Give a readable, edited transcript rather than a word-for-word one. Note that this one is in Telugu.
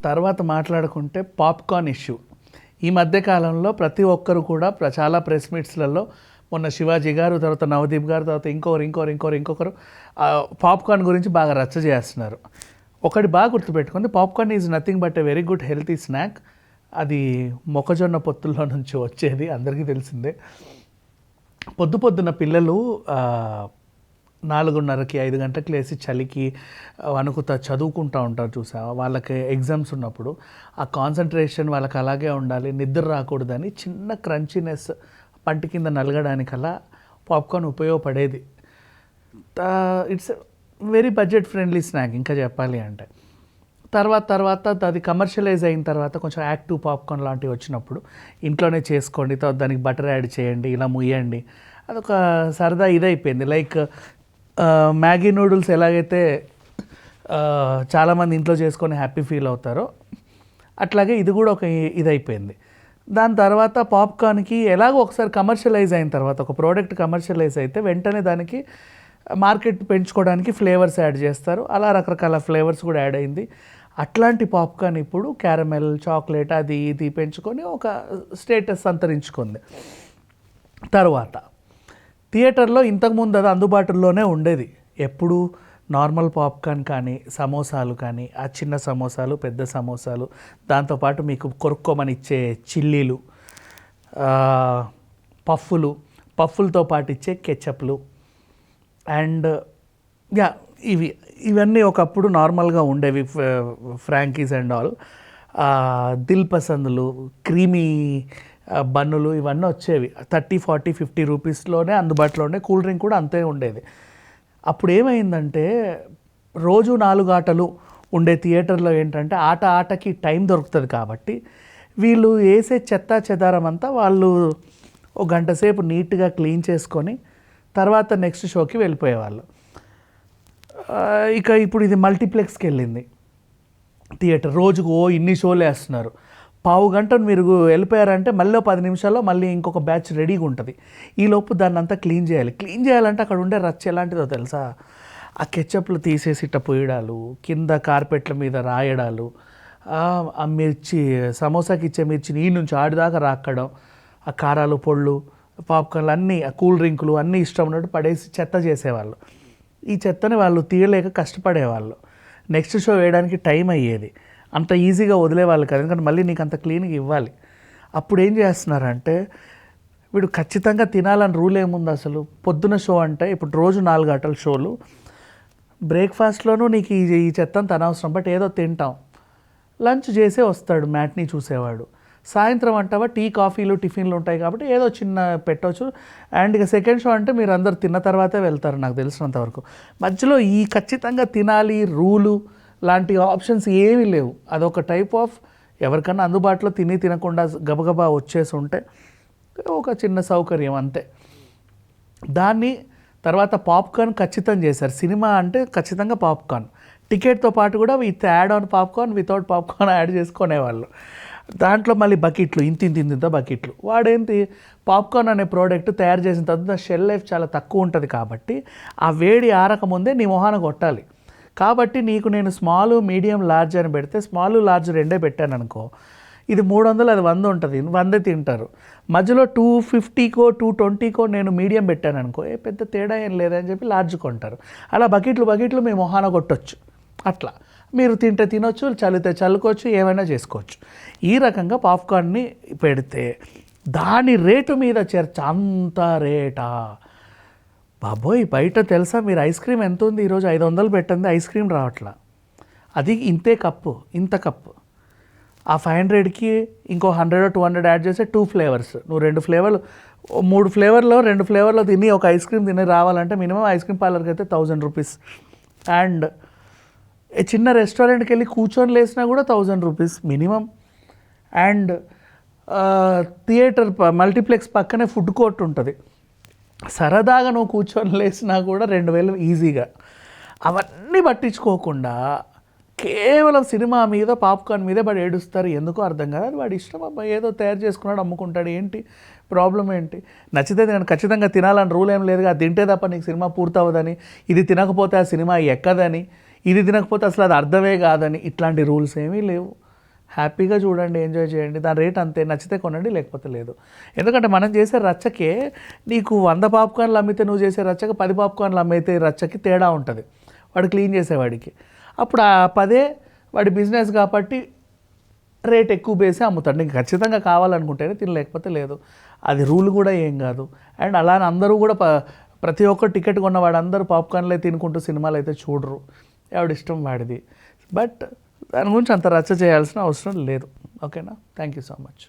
తర్వాత మాట్లాడుకుంటే పాప్కార్న్ ఇష్యూ. ఈ మధ్య కాలంలో ప్రతి ఒక్కరు కూడా చాలా ప్రెస్ మీట్స్లలో, మొన్న శివాజీ గారు, తర్వాత నవదీప్ గారు, తర్వాత ఇంకొకరు పాప్కార్న్ గురించి బాగా రచ్చ చేస్తున్నారు. ఒకటి బాగా గుర్తుపెట్టుకుంది, popcorn is nothing but a very good healthy snack. అది మొక్కజొన్న పొత్తుల్లో నుంచి వచ్చేది, అందరికీ తెలిసిందే. పొద్దున పిల్లలు 4:30కి 5 గంటలకు లేచి చలికి వణుకుతా చదువుకుంటూ ఉంటారు చూసా, వాళ్ళకి ఎగ్జామ్స్ ఉన్నప్పుడు ఆ కాన్సన్ట్రేషన్ వాళ్ళకి అలాగే ఉండాలి, నిద్ర రాకూడదని చిన్న క్రంచీనెస్ పంటి కింద నలగడానికల్లా పాప్కార్న్ ఉపయోగపడేది. It's very budget friendly snack ఇంకా చెప్పాలి అంటే. తర్వాత అది కమర్షియలైజ్ అయిన తర్వాత కొంచెం యాక్టివ్ పాప్కార్న్ లాంటివి వచ్చినప్పుడు ఇంట్లోనే చేసుకోండి, తర్వాత దానికి బటర్ యాడ్ చేయండి, ఇలా ముయ్యండి, అదొక సరదా ఇదైపోయింది. లైక్ మ్యాగీ నూడిల్స్ ఎలాగైతే చాలామంది ఇంట్లో చేసుకొని హ్యాపీ ఫీల్ అవుతారో, అట్లాగే ఇది కూడా ఒక ఇదైపోయింది. దాని తర్వాత పాప్కార్న్కి ఎలాగో ఒకసారి కమర్షియలైజ్ అయిన తర్వాత, ఒక ప్రోడక్ట్ కమర్షియలైజ్ అయితే వెంటనే దానికి మార్కెట్ పెంచుకోవడానికి ఫ్లేవర్స్ యాడ్ చేస్తారు. అలా రకరకాల ఫ్లేవర్స్ కూడా యాడ్ అయింది. అట్లాంటి పాప్కార్న్ ఇప్పుడు క్యారమెల్, చాక్లెట్ అది ఇది పెంచుకొని ఒక స్టేటస్ సంతరించుకుంది. తర్వాత థియేటర్లో ఇంతకుముందు అది అందుబాటులోనే ఉండేది. ఎప్పుడు నార్మల్ పాప్కార్న్ కానీ, సమోసాలు కానీ, ఆ చిన్న సమోసాలు, పెద్ద సమోసాలు, దాంతోపాటు మీకు కొరుక్కోమని ఇచ్చే చిల్లీలు, పఫ్ఫులతో పాటు ఇచ్చే కెచప్లు అండ్ ఇవన్నీ ఒకప్పుడు నార్మల్గా ఉండేవి. ఫ్రాంకీస్ అండ్ ఆల్, దిల్ పసందులు, క్రీమీ బన్నులు, ఇవన్నీ వచ్చేవి 30, 40, 50 రూపీస్లోనే అందుబాటులో ఉండే. కూల్ డ్రింక్ కూడా అంతే ఉండేది. అప్పుడు ఏమైందంటే, రోజు 4 ఆటలు ఉండే థియేటర్లో ఏంటంటే ఆటకి టైం దొరుకుతుంది కాబట్టి వీళ్ళు వేసే చెత్త చెదారం అంతా వాళ్ళు ఒక గంట సేపు నీట్గా క్లీన్ చేసుకొని తర్వాత నెక్స్ట్ షోకి వెళ్ళిపోయేవాళ్ళు. ఇక ఇప్పుడు ఇది మల్టీప్లెక్స్కి వెళ్ళింది థియేటర్. రోజుకు ఇన్ని షోలు వేస్తున్నారు. పావు గంట మీరు వెళ్ళిపోయారంటే మళ్ళీ 10 నిమిషాల్లో మళ్ళీ ఇంకొక బ్యాచ్ రెడీగా ఉంటుంది. ఈలోపు దాన్ని అంతా క్లీన్ చేయాలంటే అక్కడ ఉండే రచ్చ ఎలాంటిదో తెలుసా? ఆ కెచప్లు తీసేసి ఇట్ట పోయడాలు, కింద కార్పెట్ల మీద రాయడాలు, ఆ మిర్చి, సమోసాకి ఇచ్చే మిర్చిని ఈ నుంచి ఆడిదాకా రాక్కడం, ఆ కారాలు, పొళ్ళు, పాప్కార్న్లు అన్నీ, ఆ కూల్ డ్రింకులు అన్నీ ఇష్టం ఉన్నట్టు పడేసి చెత్త చేసేవాళ్ళు. ఈ చెత్తని వాళ్ళు తీయలేక కష్టపడేవాళ్ళు. నెక్స్ట్ షో వేయడానికి టైం అయ్యేది. అంత ఈజీగా వదిలేవాళ్ళు కాదు, ఎందుకంటే మళ్ళీ నీకు అంత క్లీన్గా ఇవ్వాలి. అప్పుడు ఏం చేస్తున్నారంటే, వీడు ఖచ్చితంగా తినాలని రూల్ ఏముంది అసలు? పొద్దున షో అంటే ఇప్పుడు రోజు 4 గంటల షోలు, బ్రేక్ఫాస్ట్లోనూ నీకు ఈ చెత్త అంత అనవసరం, బట్ ఏదో తింటాం. లంచ్ చేసే వస్తాడు మ్యాట్నీ చూసేవాడు. సాయంత్రం అంటావా టీ, కాఫీలు, టిఫిన్లు ఉంటాయి కాబట్టి ఏదో చిన్న పెట్టవచ్చు. అండ్ ఇక సెకండ్ షో అంటే మీరు అందరు తిన్న తర్వాతే వెళ్తారు నాకు తెలిసినంతవరకు. మధ్యలో ఈ ఖచ్చితంగా తినాలి రూలు లాంటి ఆప్షన్స్ ఏమీ లేవు. అదొక టైప్ ఆఫ్, ఎవరికన్నా అందుబాటులో తినకుండా గబగబా వచ్చేసి ఉంటే ఒక చిన్న సౌకర్యం అంతే. దాన్ని తర్వాత పాప్కార్న్ ఖచ్చితంగా చేశారు. సినిమా అంటే ఖచ్చితంగా పాప్కార్న్, టికెట్తో పాటు కూడా with add on popcorn, without popcorn add చేసుకునేవాళ్ళు. దాంట్లో మళ్ళీ బకెట్లు, ఇంత బకెట్లు. వాడేంటి, పాప్కార్న్ అనే ప్రోడక్ట్ తయారు చేసిన తర్వాత షెల్ లైఫ్ చాలా తక్కువ ఉంటుంది కాబట్టి ఆ వేడి ఆరకముందే నీ మొహాన కొట్టాలి. కాబట్టి నీకు నేను స్మాల్, మీడియం, లార్జ్ అని పెడితే స్మాల్, లార్జ్ రెండే పెట్టాను అనుకో, ఇది 300, అది 100 ఉంటుంది, 100 తింటారు. మధ్యలో 250కో 220కో నేను మీడియం పెట్టాను అనుకో, పెద్ద తేడా ఏం లేదని చెప్పి లార్జ్ కొంటారు. అలా బకెట్లు మీ మొహాన కొట్టొచ్చు. అట్లా మీరు తింటే తినొచ్చు, చల్లితే చల్లుకోవచ్చు, ఏమైనా చేసుకోవచ్చు. ఈ రకంగా పాప్కార్న్ని పెడితే దాని రేటు మీద చర్చ. అంత రేటా బాబోయ్! బయట తెలుసా మీరు ఐస్ క్రీమ్ ఎంత ఉంది ఈరోజు? 500 పెట్టండి ఐస్ క్రీమ్ రావట్లా. అది ఇంత కప్పు. ఆ 500కి ఇంకో 100 or 200 యాడ్ చేస్తే 2 ఫ్లేవర్స్. నువ్వు 2 ఫ్లేవర్లు, 3 ఫ్లేవర్లో 2 ఫ్లేవర్లో తిని ఒక ఐస్ క్రీమ్ తిని రావాలంటే మినిమం ఐస్ క్రీమ్ పార్లర్కి అయితే 1000 రూపీస్. అండ్ చిన్న రెస్టారెంట్కి వెళ్ళి కూర్చొని లేసినా కూడా 1000 rupees minimum. And theatre multiplex పక్కనే ఫుడ్ కోర్ట్ ఉంటుంది, సరదాగా నువ్వు కూర్చొని లేసినా కూడా 2000 ఈజీగా. అవన్నీ పట్టించుకోకుండా కేవలం సినిమా మీద, పాప్కార్న్ మీదే వాడు ఏడుస్తారు. ఎందుకో అర్థం కాదు. అది వాడి ఇష్టం అబ్బాయి, ఏదో తయారు చేసుకున్నాడు, అమ్ముకుంటాడు. ఏంటి ప్రాబ్లం ఏంటి? నచ్చితే నేను ఖచ్చితంగా తినాలని రూల్ ఏం లేదు. అది తింటే తప్ప నీకు సినిమా పూర్తవదని, ఇది తినకపోతే ఆ సినిమా ఎక్కదని, ఇది తినకపోతే అసలు అది అర్థమే కాదని, ఇట్లాంటి రూల్స్ ఏమీ లేవు. హ్యాపీగా చూడండి, ఎంజాయ్ చేయండి. దాని రేట్ అంతే, నచ్చితే కొనండి, లేకపోతే లేదు. ఎందుకంటే మనం చేసే రచ్చకే నీకు 100 పాప్కార్న్లు అమ్మితే నువ్వు చేసే రచ్చకి 10 పాప్కార్న్లు అమ్మితే రచ్చకి తేడా ఉంటుంది వాడు క్లీన్ చేసేవాడికి. అప్పుడు ఆ 10 వాడి బిజినెస్ కాబట్టి రేట్ ఎక్కువ వేసి అమ్ముతాడు. నీకు ఖచ్చితంగా కావాలనుకుంటేనే తినలేకపోతే లేదు. అది రూల్ కూడా ఏం కాదు. అండ్ అలానే అందరూ కూడా ప్రతి ఒక్క టికెట్ కొన్నవాడు అందరూ పాప్కార్న్లే తినుకుంటూ సినిమాలు అయితే చూడరు. ఎవడి ఇష్టం వాడిది. బట్ దాని గురించి అంత రచ్చ చేయాల్సిన అవసరం లేదు. ఓకేనా? Thank you so much.